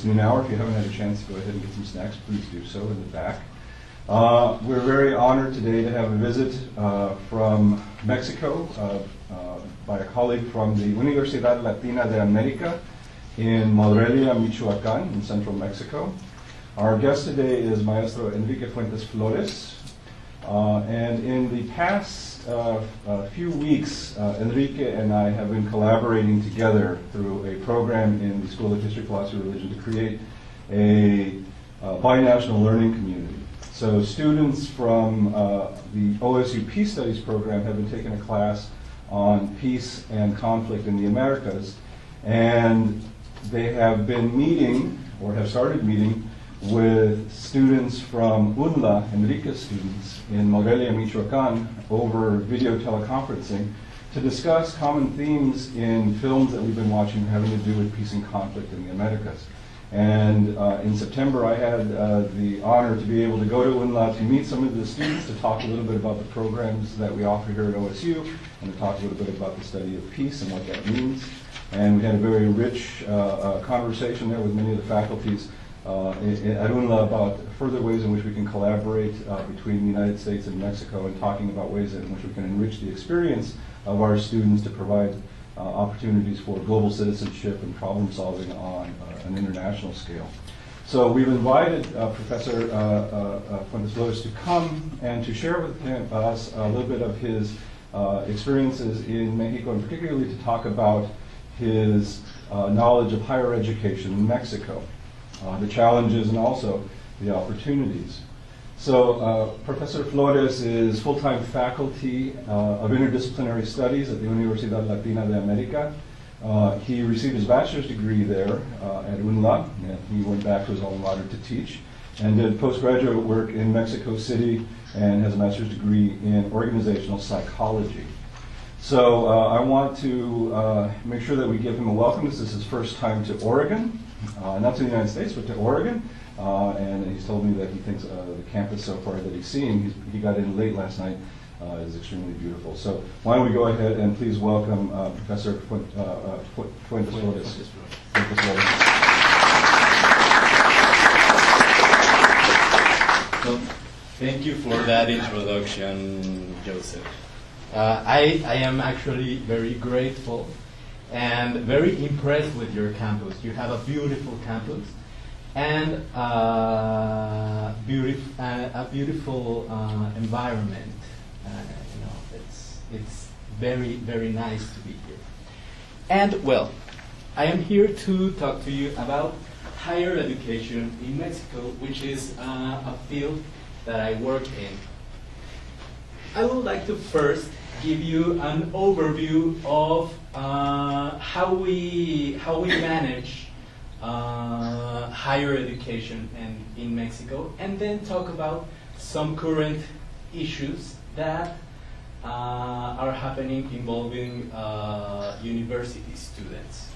this noon hour. If you haven't had a chance to go ahead and get some snacks, please do so in the back. We're very honored today to have a visit from Mexico by a colleague from the Universidad Latina de América in Morelia, Michoacán, in central Mexico. Our guest today is Maestro Enrique Fuentes Flores. And in the past few weeks, Enrique and I have been collaborating together through a program in the School of History, Philosophy, and Religion to create a binational learning community. So students from the OSU Peace Studies program have been taking a class on peace and conflict in the Americas, and they have been meeting, or have started meeting, with students from UNLA, Enrique's students, in Morelia, Michoacán, over video teleconferencing to discuss common themes in films that we've been watching having to do with peace and conflict in the Americas. And in September, I had the honor to be able to go to UNLA to meet some of the students, to talk a little bit about the programs that we offer here at OSU, and to talk a little bit about the study of peace and what that means. And we had a very rich conversation there with many of the faculties at UNLA about further ways in which we can collaborate between the United States and Mexico, and talking about ways in which we can enrich the experience of our students to provide opportunities for global citizenship and problem solving on an international scale. So we've invited Professor Fuentes Flores to come and to share with us a little bit of his experiences in Mexico, and particularly to talk about his knowledge of higher education in Mexico. The challenges and also the opportunities. So Professor Flores is full-time faculty of interdisciplinary studies at the Universidad Latina de América. He received his bachelor's degree there at UNLA, and he went back to his alma mater to teach, and did postgraduate work in Mexico City, and has a master's degree in organizational psychology. So I want to make sure that we give him a welcome. This is his first time to Oregon. Not to the United States, but to Oregon. And he's told me that he thinks the campus so far that he's seen, he got in late last night, is extremely beautiful. So why don't we go ahead and please welcome Professor Fuentes Flores. So, thank you for that introduction, Joseph. I am actually very grateful and very impressed with your campus. You have a beautiful campus and a beautiful environment. It's very, very nice to be here. And well, I am here to talk to you about higher education in Mexico, which is a field that I work in. I would like to first give you an overview of how we manage higher education in Mexico, and then talk about some current issues that are happening involving university students.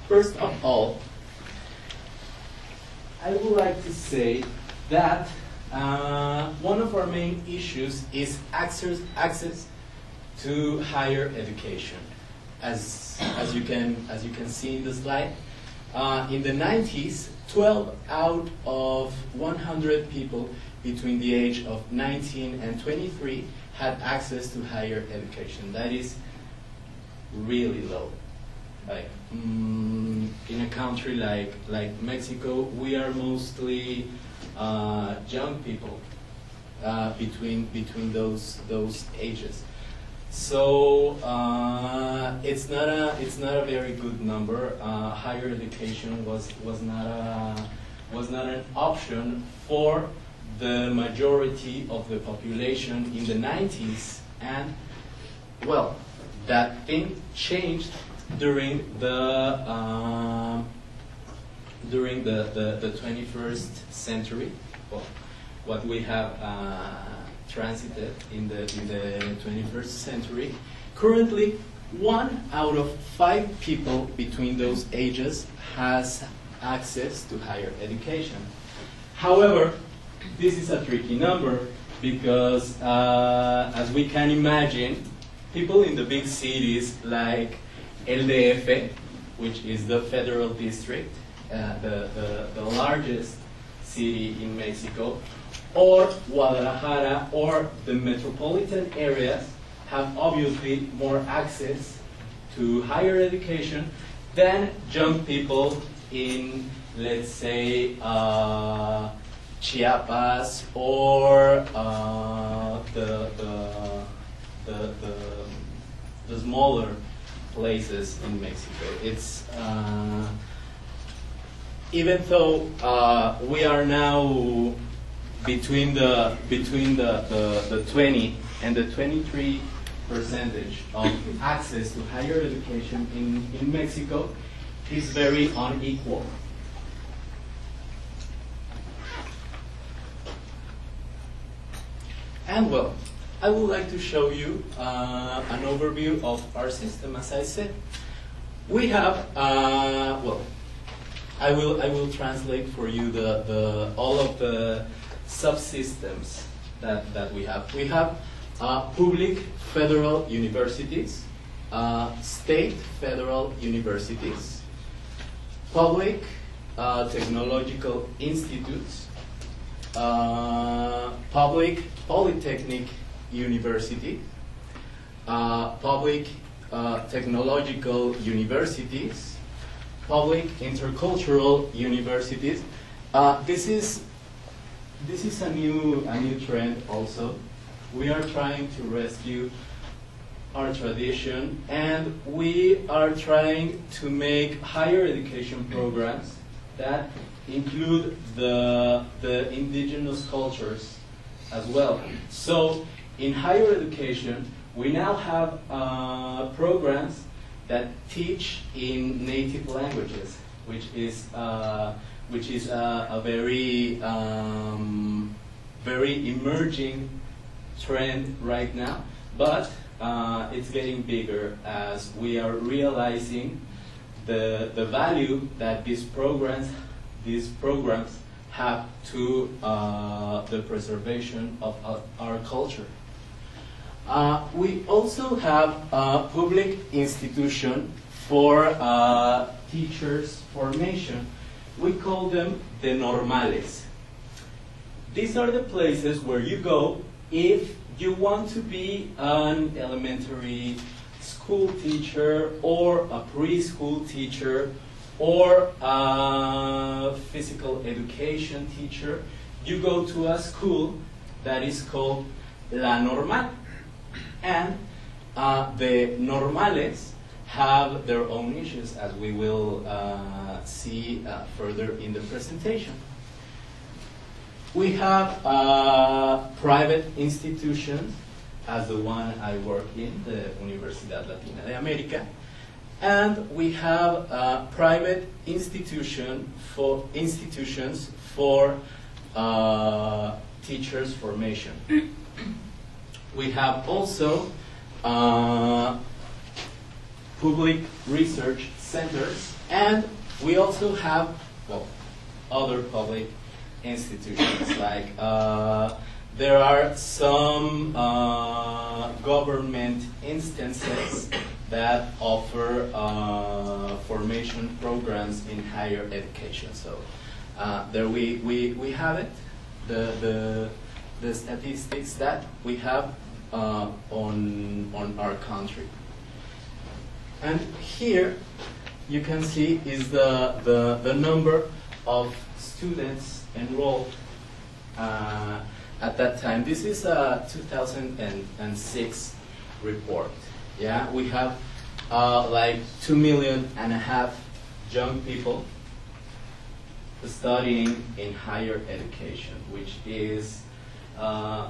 First of all, I would like to say that one of our main issues is access to higher education. As you can see in the slide, in the 90s, 12 out of 100 people between the age of 19 and 23 had access to higher education. That is really low. Like in a country like Mexico, we are mostly young people between those ages. So it's not a very good number. Higher education was not an option for the majority of the population in the 90s, and well, that thing changed during the 21st century. Well, what we have transited in the 21st century. Currently, 1 out of 5 people between those ages has access to higher education. However, this is a tricky number because, as we can imagine, people in the big cities like LDF, which is the federal district, the largest city in Mexico, or Guadalajara, or the metropolitan areas have obviously more access to higher education than young people in, let's say, Chiapas or the smaller places in Mexico. It's even though we are now between the 20 and the 23 percentage of access to higher education in Mexico is very unequal. And well, I would like to show you an overview of our system. As I said, we have well, I will translate for you all of the subsystems that we have. We have public federal universities, state federal universities, public technological institutes, public polytechnic university, public technological universities, public intercultural universities. This is a new trend also. We are trying to rescue our tradition, and we are trying to make higher education programs that include the indigenous cultures as well. So in higher education, we now have programs that teach in native languages, which is a very very emerging trend right now, but it's getting bigger as we are realizing the value that these programs have to the preservation of our culture. We also have a public institution for teachers formation. We call them the normales. These are the places where you go if you want to be an elementary school teacher or a preschool teacher or a physical education teacher. You go to a school that is called La Normal. And the normales have their own issues, as we will see further in the presentation. We have private institutions, as the one I work in, the Universidad Latina de América, and we have private institutions for teachers formation. We have also public research centers, and we also have, well, other public institutions. Like there are some government instances that offer formation programs in higher education. So there we have it, the statistics that we have on our country. And here you can see is the number of students enrolled at that time. This is a 2006 report. Yeah, we have like 2.5 million young people studying in higher education, which is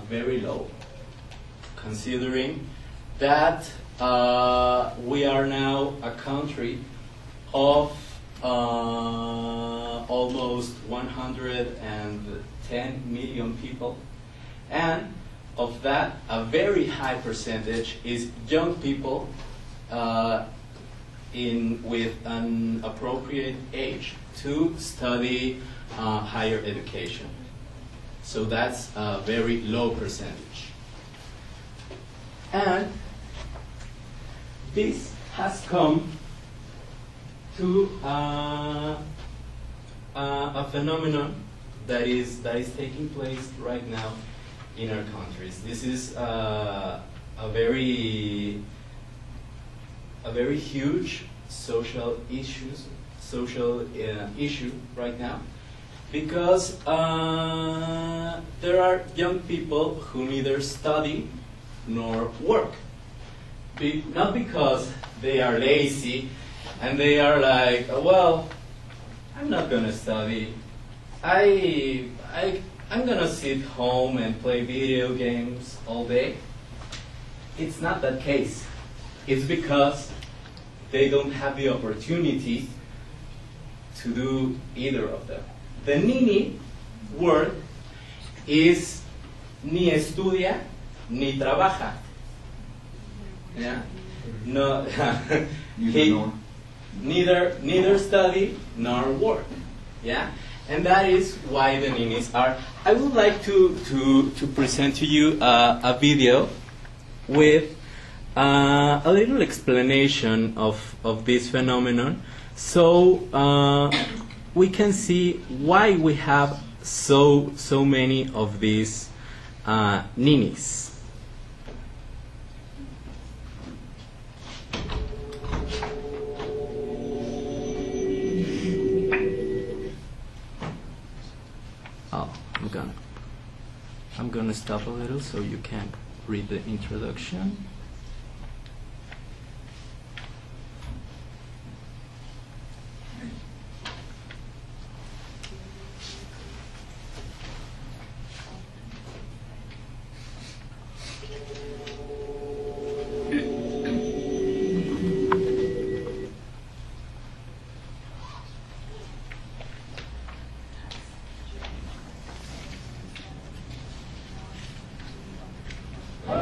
very low, considering that we are now a country of almost 110 million people, and of that, a very high percentage is young people with an appropriate age to study higher education. So that's a very low percentage. And this has come to a phenomenon that is taking place right now in our countries. This is a very huge social issue right now, because there are young people who neither study nor work. Not because they are lazy and they are like, oh, well, I'm not gonna study. I'm gonna sit home and play video games all day. It's not that case. It's because they don't have the opportunity to do either of them. The Nini word is ni estudia ni trabaja. Yeah? No, neither study nor work. Yeah? And that is why the Ninis are. I would like to present to you a video with a little explanation of this phenomenon, so we can see why we have so many of these Ninis. Oh, I'm gonna stop a little so you can read the introduction.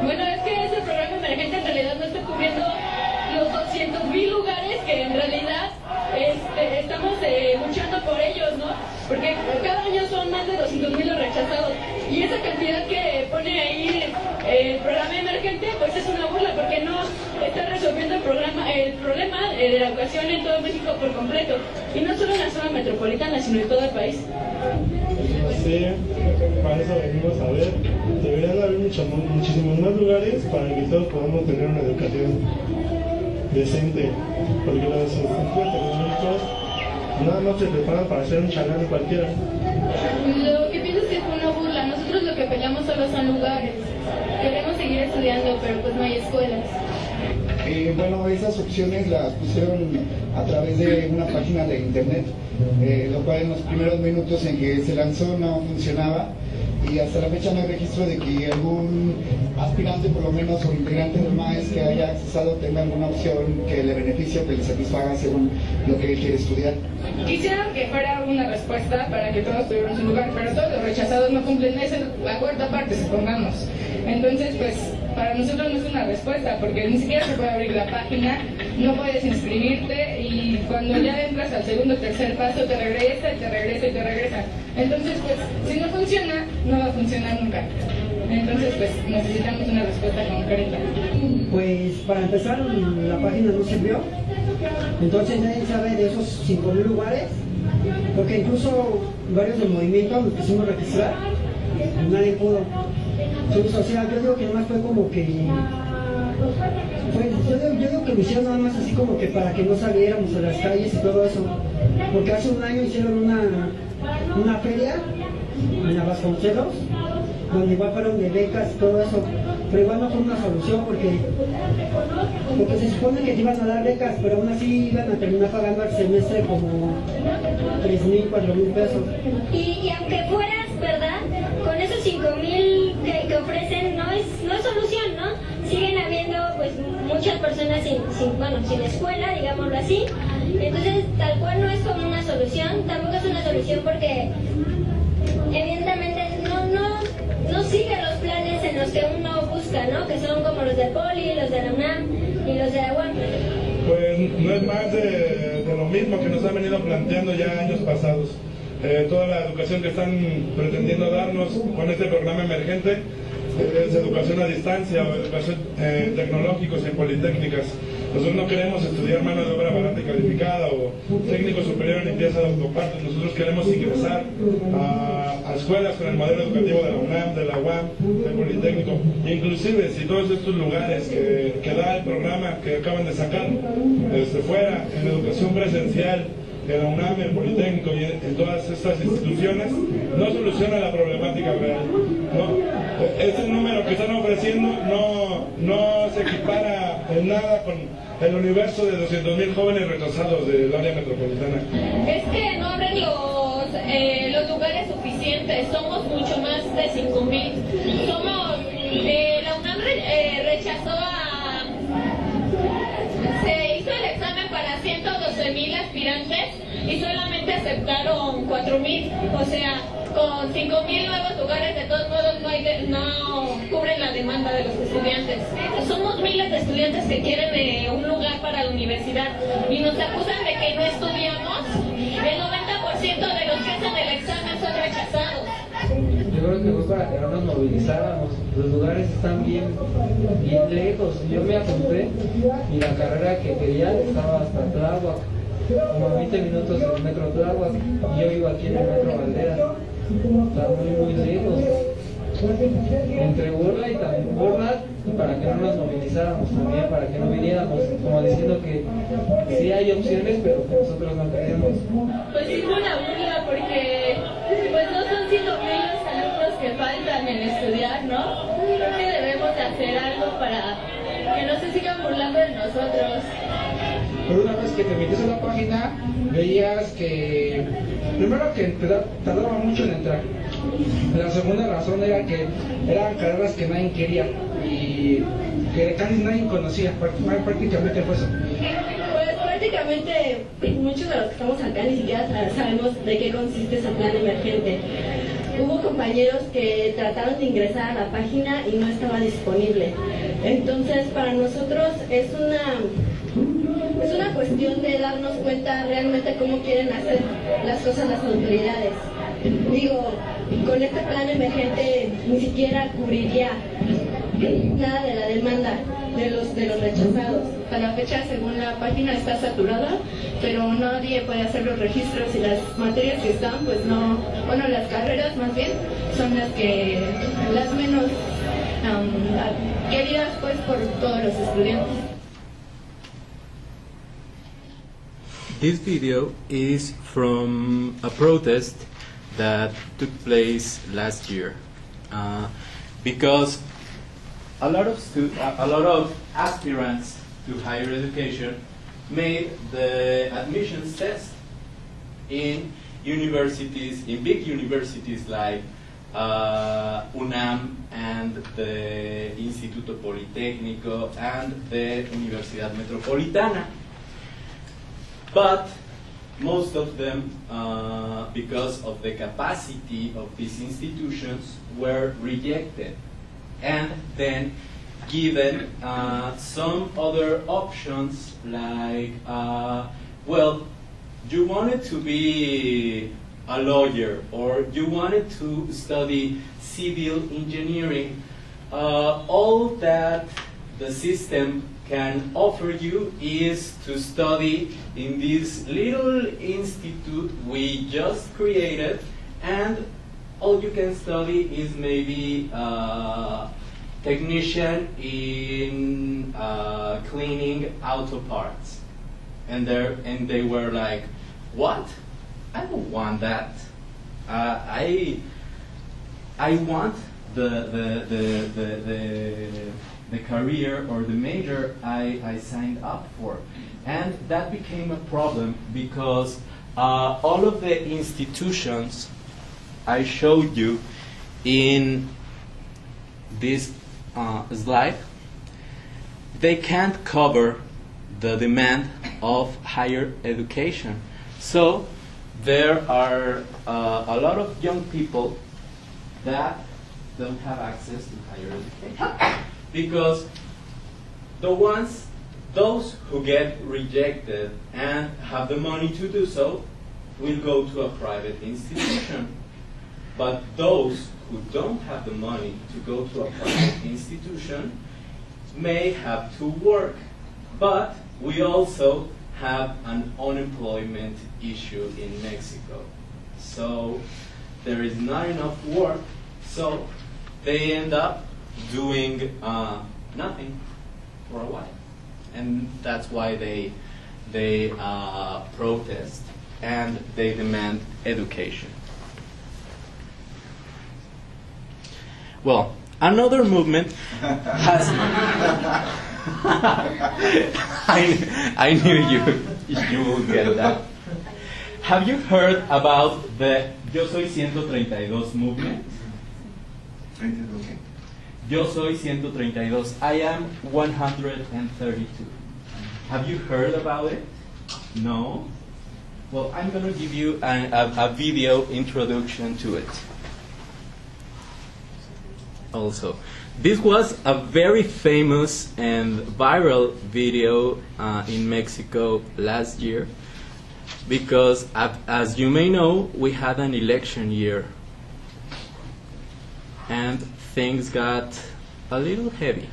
Bueno, es que ese programa emergente en realidad no está cubriendo los 200,000 lugares que en realidad estamos luchando por ellos, ¿no? Porque cada año son más de 200,000 los rechazados. Y esa cantidad que pone ahí el programa emergente, pues es una burla, porque no está resolviendo el problema de la educación en todo México por completo. Y no solo en la zona metropolitana, sino en todo el país. Sí, para eso venimos a ver. Deberían haber muchísimos más lugares para que todos podamos tener una educación decente, porque los estudios tecnológicos nada más se preparan para hacer un chanán cualquiera. Lo que pienso es que es una burla. Nosotros lo que peleamos solo son lugares. Queremos seguir estudiando, pero pues no hay escuelas. Bueno, esas opciones las pusieron a través de una página de internet, lo cual en los primeros minutos en que se lanzó no funcionaba, y hasta la fecha no hay registro de que algún aspirante, por lo menos, o integrante del MAES que haya accesado tenga alguna opción que le beneficie o que le satisfaga según lo que él quiere estudiar. Quisieron que fuera una respuesta para que todos tuviéramos un lugar, pero todos los rechazados no cumplen la cuarta parte, supongamos. Entonces, pues, para nosotros no es una respuesta, porque ni siquiera se puede abrir la página, no puedes inscribirte, y cuando ya entras al segundo o tercer paso te regresa y te regresa y te regresa. Entonces, pues, si no funciona, no va a funcionar nunca. Entonces, pues, necesitamos una respuesta concreta. Pues, para empezar, la página no sirvió. Entonces nadie sabe de esos 5,000 lugares, porque incluso varios del movimiento nos quisimos registrar, nadie pudo. O sea, yo digo que nomás fue como que... yo digo que lo hicieron nada más así como que para que no saliéramos a las calles y todo eso. Porque hace un año hicieron una feria en Vasconcelos, donde igual fueron de becas y todo eso. Pero igual no fue una solución porque se supone que te iban a dar becas, pero aún así iban a terminar pagando al semestre como 3,000, 4,000 pesos. Y aunque fueras, ¿verdad? Con esos 5,000 que ofrecen no es solución, ¿no? Siguen habiendo pues muchas personas sin escuela, digámoslo así. Entonces, tal cual no es como una solución, tampoco es una solución porque evidentemente no sigue los planes en los que uno busca, ¿no? Que son como los del Poli, los de la UNAM y los de la UAM. Pues no es más de lo mismo que nos han venido planteando ya años pasados. Toda la educación que están pretendiendo darnos con este programa emergente es educación a distancia o educación tecnológicos en politécnicas. Nosotros no queremos estudiar mano de obra barata y calificada o técnico superior en limpieza de autopartes. Nosotros queremos ingresar a escuelas con el modelo educativo de la UNAM, de la UAM, del Politécnico. Inclusive, si todos estos lugares que da el programa que acaban de sacar desde fuera, en educación presencial, en la UNAM, en el Politécnico y en todas estas instituciones, no soluciona la problemática real, ¿no? Este número que están ofreciendo no se equipara en nada con el universo de 200.000 jóvenes retrasados del área metropolitana. Es que no abren los lugares suficientes, somos mucho más de 5.000. Somos, la UNAM rechazó se hizo el examen para 112.000 aspirantes y solamente aceptaron 4.000, o sea, con 5.000 nuevos lugares de todos modos no cubren la demanda de los estudiantes. Somos miles de estudiantes que quieren un lugar para la universidad y nos acusan de que no estudiamos. El 90% de los que hacen el examen son rechazados. Yo creo que fue para que no nos movilizáramos. Los lugares están bien lejos. Yo me apunté y la carrera que quería estaba hasta Tláhuac, como a 20 minutos del metro Tláhuac, y yo vivo aquí en el metro Valderas. Está muy lejos. Entre burla y también burla, para que no nos movilizáramos también, para que no viniéramos, como diciendo que sí hay opciones, pero que nosotros no queremos. Pues sí, fue una burla porque pues no son 5.000 los alumnos que faltan en estudiar, ¿no? Creo que debemos de hacer algo para que no se sigan burlando de nosotros. Pero una vez que te metes a la página, veías que primero que tardaba mucho en entrar. La segunda razón era que eran carreras que nadie quería y que casi nadie conocía, prácticamente fue eso. Pues prácticamente muchos de los que estamos acá ni siquiera sabemos de qué consiste ese plan emergente. Hubo compañeros que trataron de ingresar a la página y no estaba disponible. Entonces para nosotros es una cuestión de darnos cuenta realmente cómo quieren hacer las cosas las autoridades. Digo, con este plan emergente ni siquiera cubriría nada de la demanda de los rechazados. A la fecha, según la página, está saturada, pero nadie puede hacer los registros y las materias que están, pues no, bueno, las carreras más bien, son las menos queridas pues por todos los estudiantes. This video is from a protest that took place last year because a lot of aspirants to higher education made the admissions test in universities, in big universities like UNAM and the Instituto Politécnico and the Universidad Metropolitana. But most of them, because of the capacity of these institutions, were rejected and then given some other options like, well, you wanted to be a lawyer or you wanted to study civil engineering. All that the system can offer you is to study in this little institute we just created, and all you can study is maybe technician in cleaning auto parts. And they were like, what? I don't want that. I want the career or the major I signed up for. And that became a problem because all of the institutions I showed you in this slide, they can't cover the demand of higher education. So there are a lot of young people that don't have access to higher education. Because those who get rejected and have the money to do so will go to a private institution. But those who don't have the money to go to a private institution may have to work But we also have an unemployment issue in Mexico. So there is not enough work, so they end up doing nothing for a while. And that's why they protest and they demand education. Well, another movement has... I knew you will get that. Have you heard about the Yo Soy 132 movement? Yo Soy 132. I am 132. Have you heard about it? No? Well, I'm going to give you a video introduction to it. Also, this was a very famous and viral video in Mexico last year because, as you may know, we had an election year and things got a little heavy.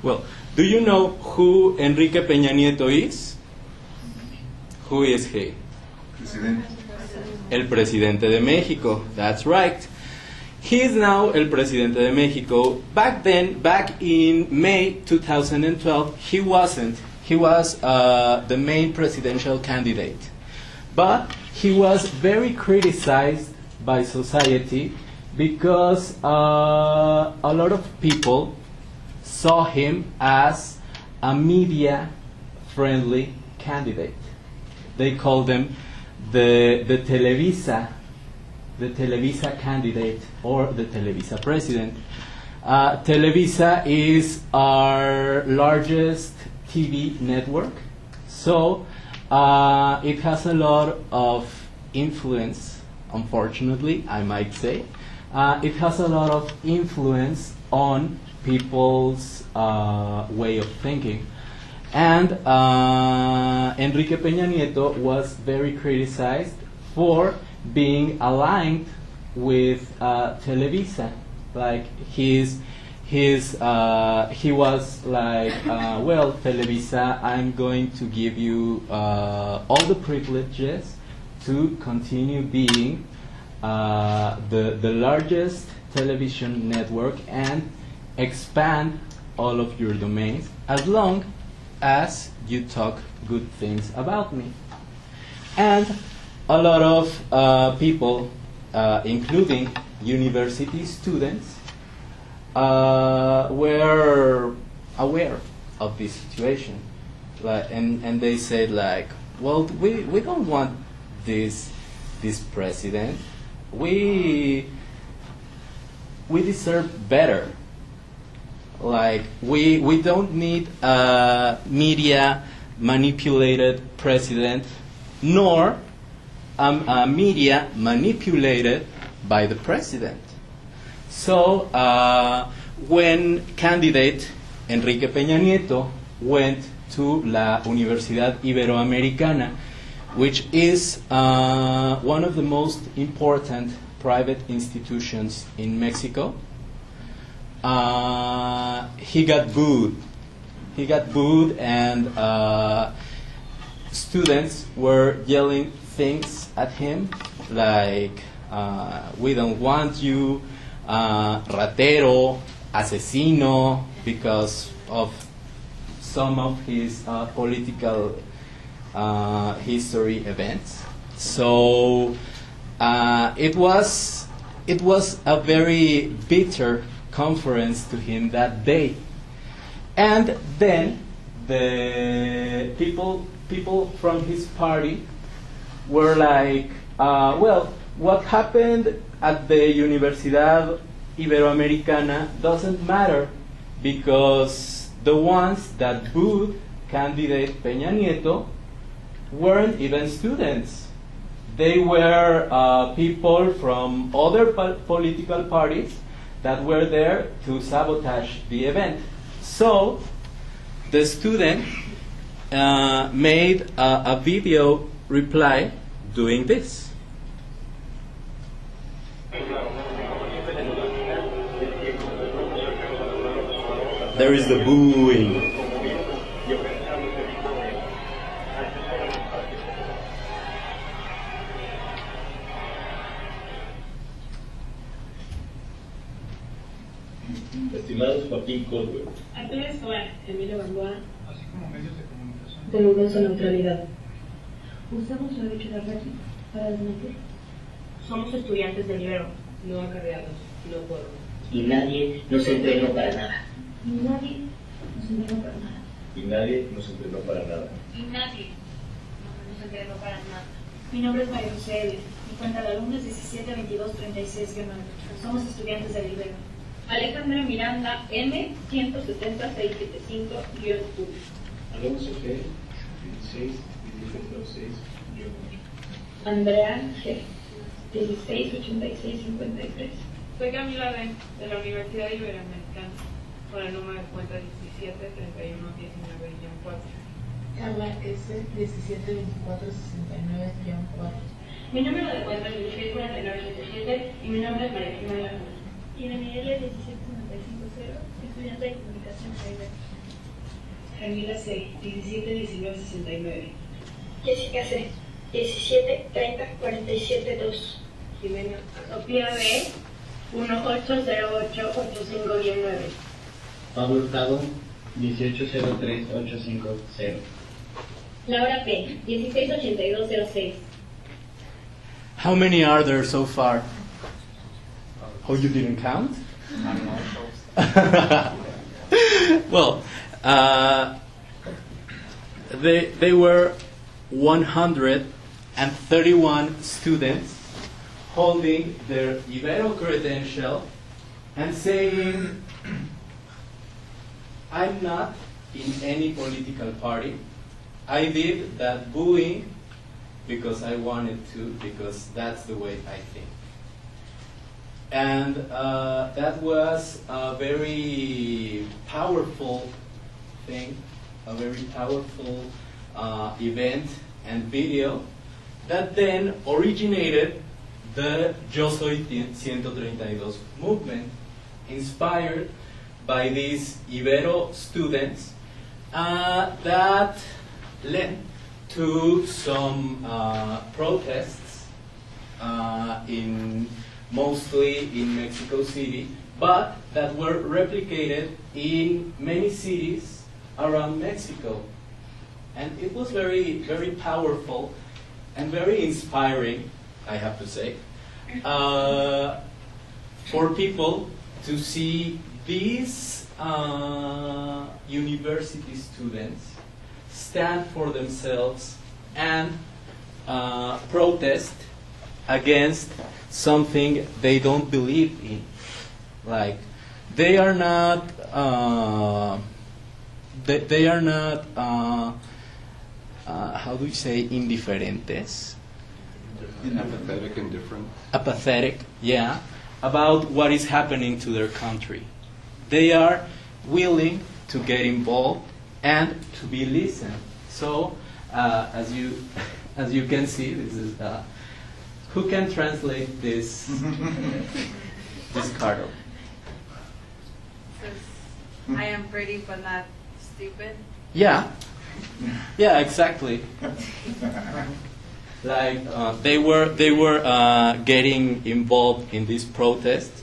Well, do you know who Enrique Peña Nieto is? Who is he? Presidente. El presidente de México. That's right. He is now el presidente de México. Back then, back in May 2012, he wasn't. He was the main presidential candidate. But he was very criticized by society because a lot of people saw him as a media-friendly candidate. They called him the Televisa candidate or the Televisa president. Televisa is our largest TV network, so it has a lot of influence, unfortunately, I might say. It has a lot of influence on people's way of thinking. And Enrique Peña Nieto was very criticized for being aligned with Televisa. Like he was like, well, Televisa, I'm going to give you all the privileges to continue being the largest television network and expand all of your domains as long as you talk good things about me. And a lot of people, including university students, were aware of this situation. And they said, like, well, we don't want this president. We deserve better. Like, we don't need a media manipulated president, nor a media manipulated by the president. So when candidate Enrique Peña Nieto went to la Universidad Iberoamericana, which is one of the most important private institutions in Mexico, he got booed. He got booed, and students were yelling things at him like, we don't want you, ratero, asesino, because of some of his political history events. So it was a very bitter conference to him that day. And then the people from his party were like, well, what happened at the Universidad Iberoamericana doesn't matter, because the ones that booed candidate Peña Nieto weren't even students. They were people from other political parties that were there to sabotage the event. So the student made a video reply doing this. There is the booing. Estimados papicos, güey. Arturo Escobar, Emilio Gamboa. Tenemos neutralidad. Usamos el derecho de réplica para desmentir. Somos estudiantes del Ibero, no acarreados, no por. Y nadie nos entrenó para nada. Y nadie nos entrenó para nada. Y nadie nos entrenó para nada. Y nadie nos entrenó para nada. Mi nombre es María José. Mi cuenta de alumnos es 172236-9. Somos estudiantes del Ibero. Alejandra Miranda M 170675-1. Alonso G 16 Andrea G 168653. Soy Camila B, de la Universidad Iberoamericana, con el número de cuenta 173119-4. Carla S 172469-4. Mi número de cuenta es 164977 y mi nombre es María Jimena. Y de Miguel 17950, estudiante de comunicación social. Camila C 171969. Jessica C 173047-2. Jimena Sofía B 180885-9. Pablo Hurtado 1803850. Laura P 168206. How many are there so far? Oh, you didn't count? Well, they were 131 students holding their Ibero credential and saying, I'm not in any political party. I did that booing because I wanted to, because that's the way I think. And that was a very powerful thing, a very powerful event and video that then originated the Yo Soy 132 movement, inspired by these Ibero students that led to some protests mostly in Mexico City, but that were replicated in many cities around Mexico. And it was very, very powerful and very inspiring, I have to say, for people to see these university students stand for themselves and protest against something they don't believe in. Like, they are not how do you say indiferentes? Apathetic, indifferent. Apathetic, yeah, about what is happening to their country. They are willing to get involved and to be listened. So, as you can see, this is who can translate this this card? Says, I am pretty but not stupid. Yeah, yeah, exactly. Like they were getting involved in these protests.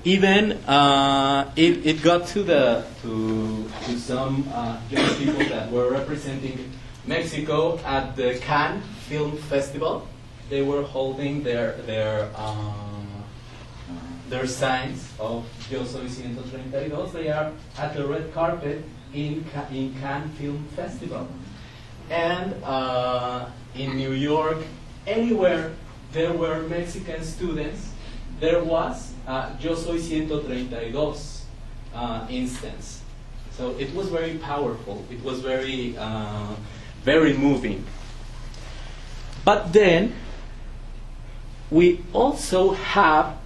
Even it got to some young people that were representing Mexico at the Cannes Film Festival. They were holding their signs of Yo Soy 132. They are at the red carpet in Cannes Film Festival. And in New York, anywhere there were Mexican students, there was Yo Soy 132 instance. So it was very powerful. It was very, very moving. But then, we also have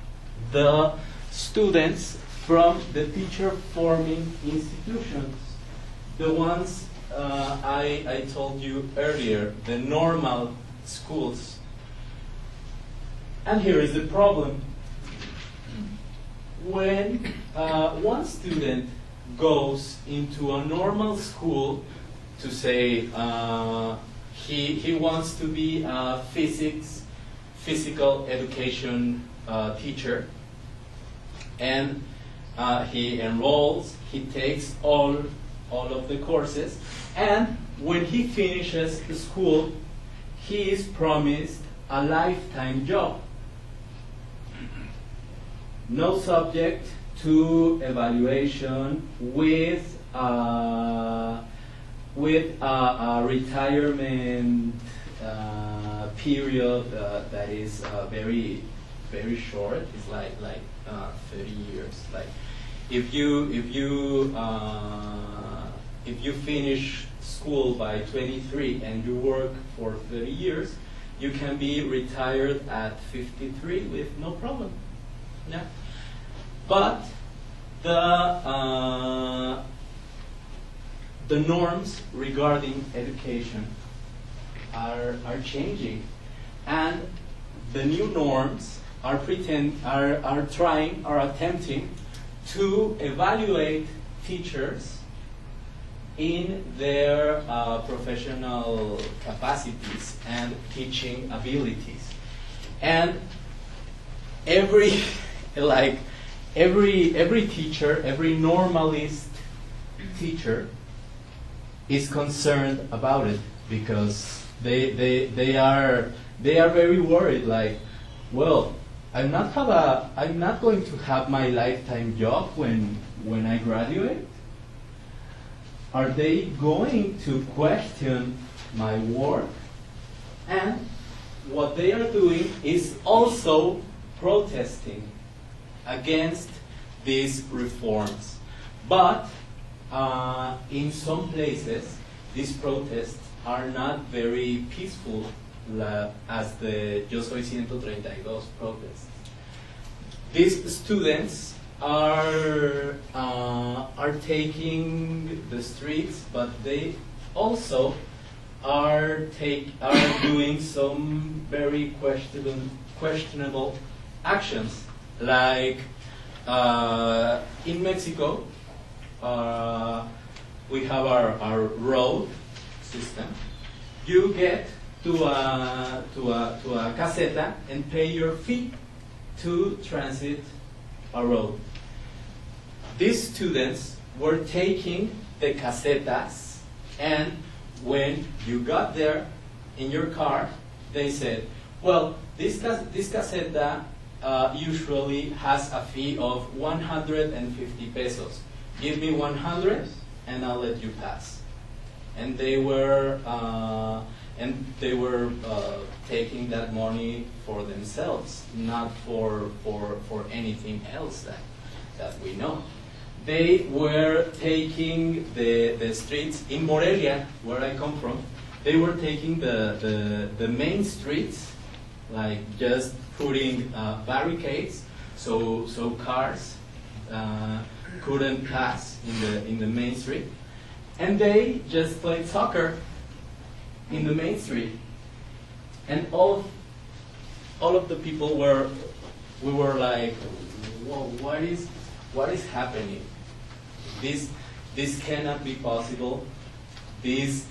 the students from the teacher forming institutions. the ones I told you earlier, the normal schools. And here is the problem. When one student goes into a normal school to say he wants to be a physical education teacher, and he enrolls, he takes all of the courses, and when he finishes the school, he is promised a lifetime job. No subject to evaluation with a retirement period that is very short. It's like 30 years. Like if you finish school by 23 and you work for 30 years, you can be retired at 53 with no problem. Yeah. But the norms regarding education are changing, and the new norms are attempting to evaluate teachers in their professional capacities and teaching abilities. And every teacher, every normalist teacher is concerned about it, because they are very worried. Like, well, I'm not going to have my lifetime job when I graduate. Are they going to question my work? And what they are doing is also protesting against these reforms. But in some places, these protests are not very peaceful, as the Yo Soy 132 protests. These students are taking the streets, but they also are doing some very questionable actions. Like in Mexico, we have our road system. You get to a caseta and pay your fee to transit a road. These students were taking the casetas, and when you got there in your car, they said, well, this caseta usually has a fee of 150 pesos. Give me 100 and I'll let you pass. And they were taking that money for themselves, not for anything else that we know. They were taking the streets in Morelia, where I come from. They were taking the main streets, like just putting barricades so cars couldn't pass in the main street, and they just played soccer in the main street. And all of the people we were like, whoa, what is happening? This cannot be possible. These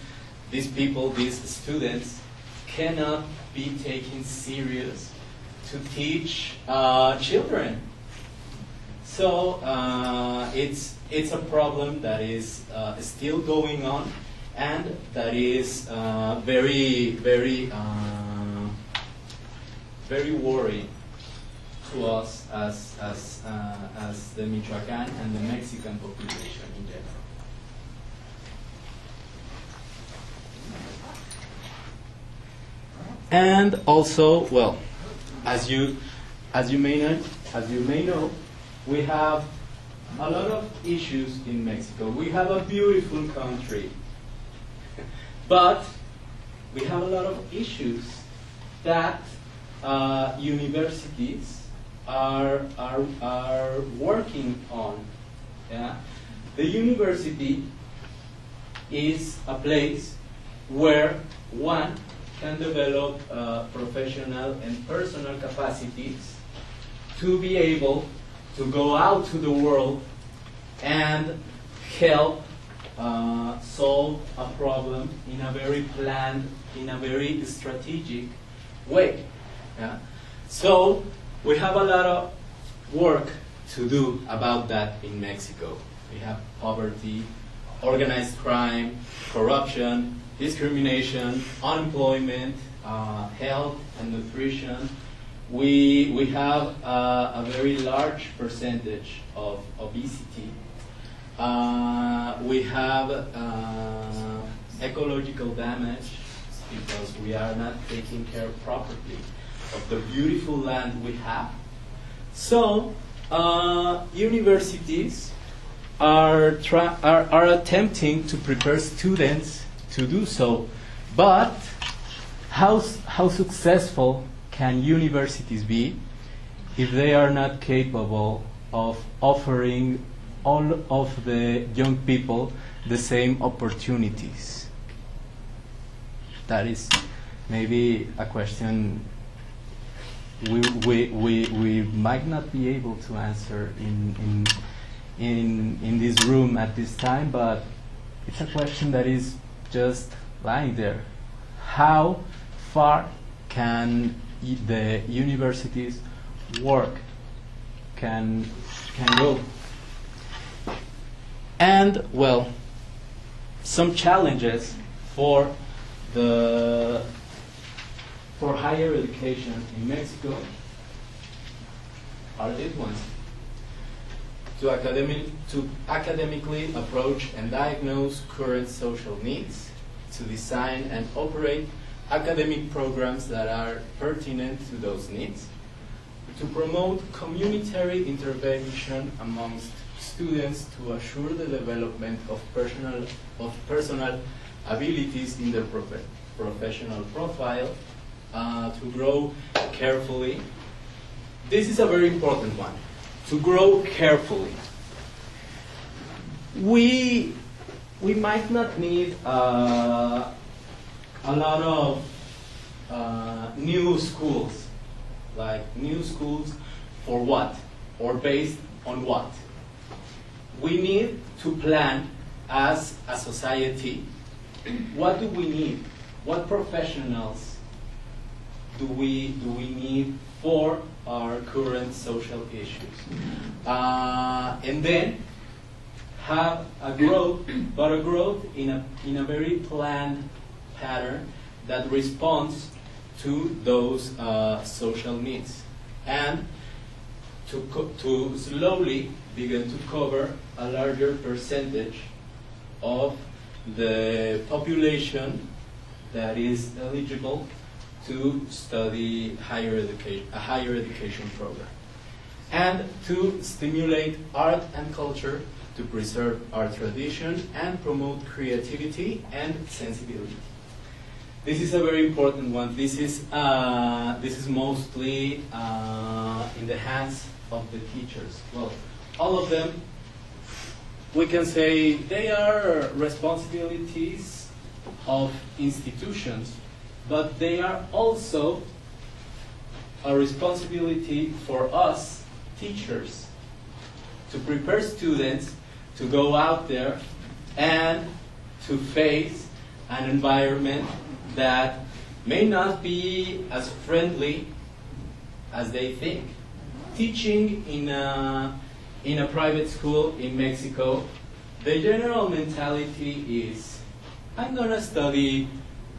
people, these students, cannot be taken serious to teach children. So it's a problem that is still going on, and that is very worrying to us as the Michoacan and the Mexican population in general. And also, well, as you may know, we have a lot of issues in Mexico. We have a beautiful country, but we have a lot of issues that universities are working on. Yeah? The university is a place where one can develop professional and personal capacities to be able to go out to the world and help solve a problem in a very planned, in a very strategic way. Yeah? So we have a lot of work to do about that in Mexico. We have poverty, organized crime, corruption, discrimination, unemployment, health and nutrition. We have a very large percentage of obesity. We have ecological damage because we are not taking care properly of the beautiful land we have. So universities are attempting to prepare students to do so, but how successful can universities be if they are not capable of offering all of the young people the same opportunities? That is maybe a question we might not be able to answer in this room at this time, but it's a question that is just lying there. How far can the universities work, can go? And well, some challenges for higher education in Mexico are these ones. To academically approach and diagnose current social needs, to design and operate academic programs that are pertinent to those needs, to promote communitary intervention amongst students to assure the development of personal abilities in their professional profile, to grow carefully. This is a very important one. To grow carefully. We might not need a lot of new schools. Like new schools for what? Or based on what? We need to plan as a society. What do we need? What professionals do we need for our current social issues? And then have a growth, but a growth in a very planned pattern that responds to those social needs, and to slowly begin to cover a larger percentage of the population that is eligible to study a higher education program, and to stimulate art and culture, to preserve our tradition and promote creativity and sensibility. This is a very important one. This is mostly in the hands of the teachers. Well, all of them, we can say they are responsibilities of institutions, but they are also a responsibility for us, teachers, to prepare students to go out there and to face an environment that may not be as friendly as they think. Teaching in a private school in Mexico, the general mentality is, I'm going to study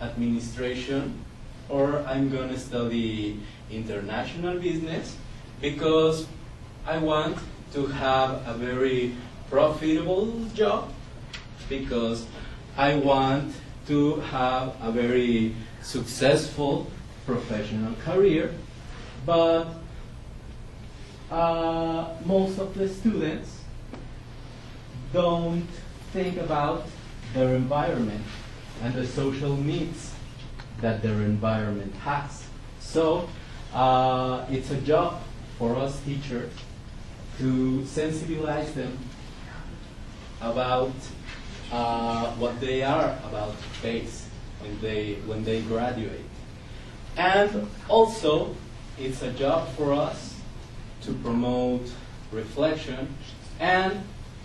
administration, or I'm going to study international business because I want to have a very profitable job, because I want to have a very successful professional career. But most of the students don't think about their environment and the social needs that their environment has. So it's a job for us teachers to sensibilize them about what they are about to face when they graduate. And also, it's a job for us to promote reflection and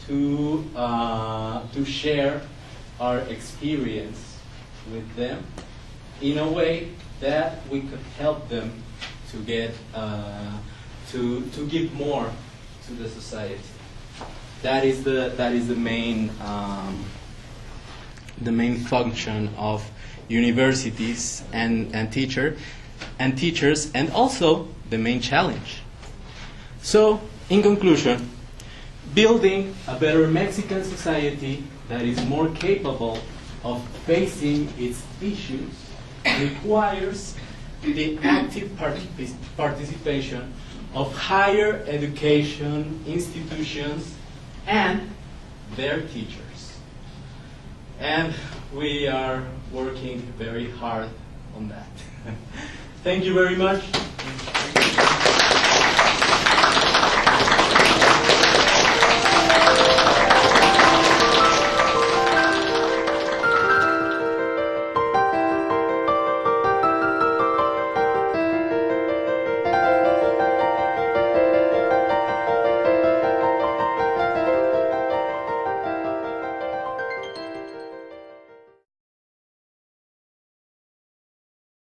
to share our experience with them in a way that we could help them to get to give more to the society. That is the main function of universities and teachers, and also the main challenge. So, in conclusion, building a better Mexican society that is more capable of facing its issues requires the active participation of higher education institutions and their teachers. And we are working very hard on that. Thank you very much.